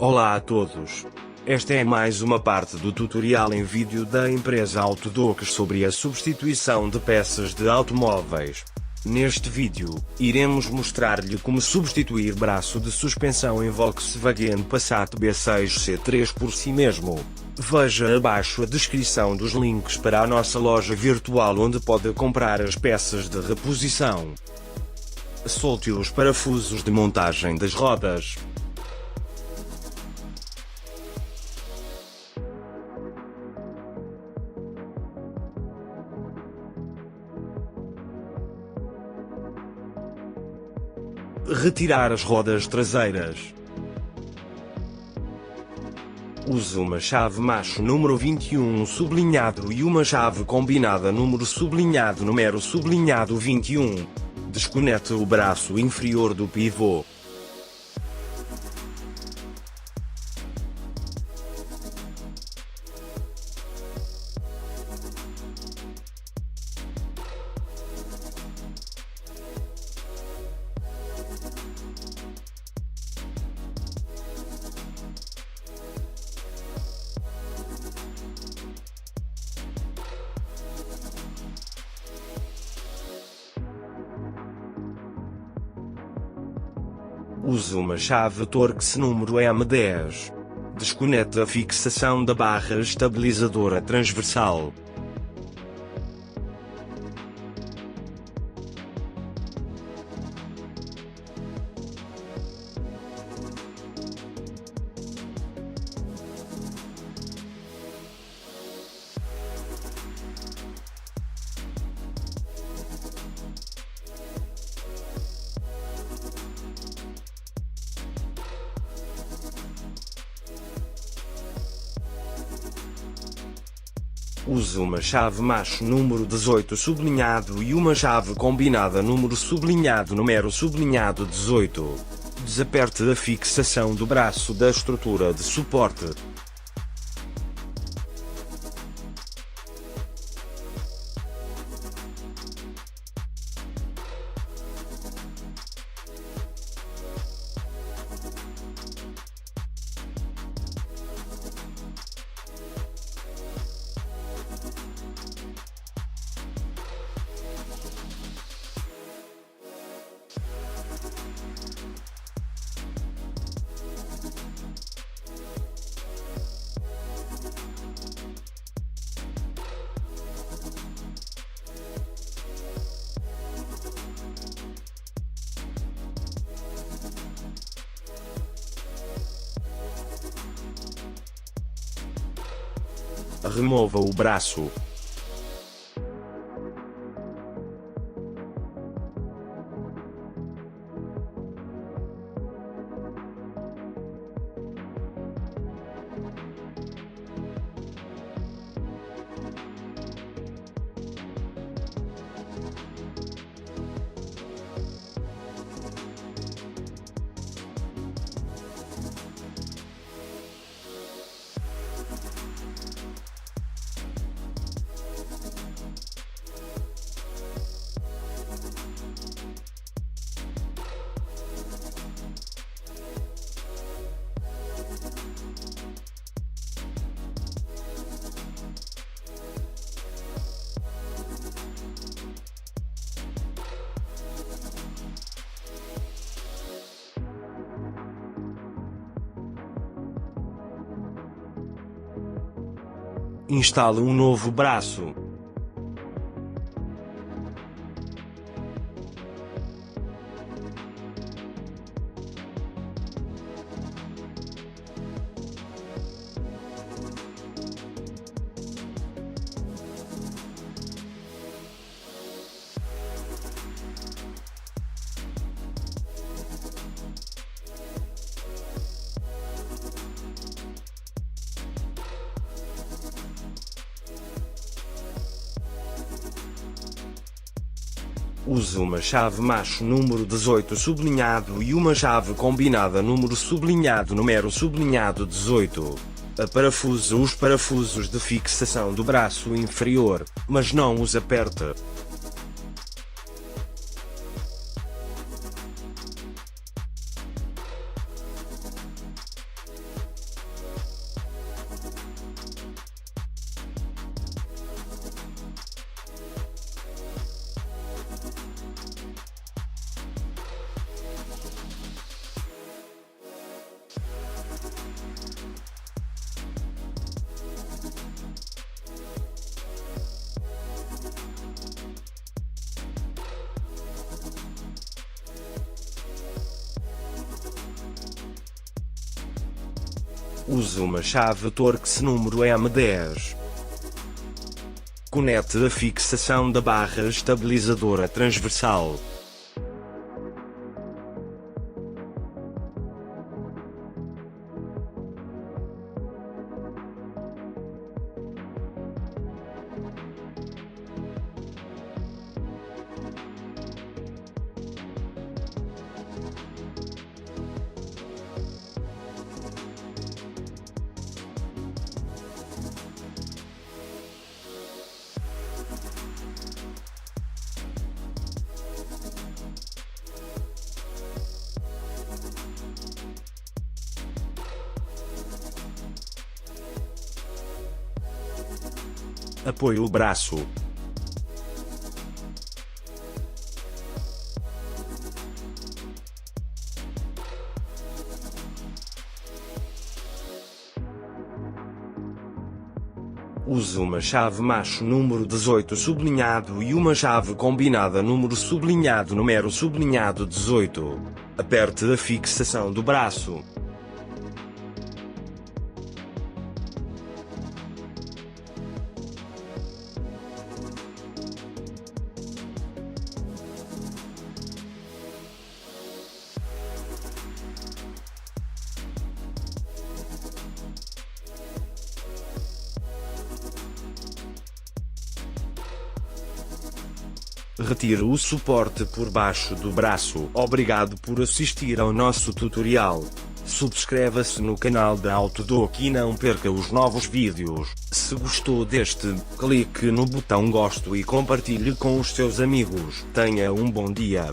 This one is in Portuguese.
Olá a todos. Esta é mais uma parte do tutorial em vídeo da empresa Autodocs sobre a substituição de peças de automóveis. Neste vídeo, iremos mostrar-lhe como substituir braço de suspensão em Volkswagen Passat B6 C3 por si mesmo. Veja abaixo a descrição dos links para a nossa loja virtual onde pode comprar as peças de reposição. Solte os parafusos de montagem das rodas. Retirar as rodas traseiras. Use uma chave macho número 21 sublinhado e uma chave combinada número 21. Desconecte o braço inferior do pivô. Use uma chave Torx número M10. Desconecte a fixação da barra estabilizadora transversal. Use uma chave macho número 18 sublinhado e uma chave combinada número 18. Desaperte a fixação do braço da estrutura de suporte. Remova o braço. Instale um novo braço. Use uma chave macho número 18 sublinhado e uma chave combinada número 18. Parafuse os parafusos de fixação do braço inferior, mas não os aperte. Use uma chave Torx número M10. Conecte a fixação da barra estabilizadora transversal. Apoie o braço. Use uma chave macho número 18 sublinhado e uma chave combinada número 18. Aperte a fixação do braço. Retire o suporte por baixo do braço. Obrigado por assistir ao nosso tutorial. Subscreva-se no canal da Autodoc e não perca os novos vídeos. Se gostou deste, clique no botão gosto e compartilhe com os seus amigos. Tenha um bom dia.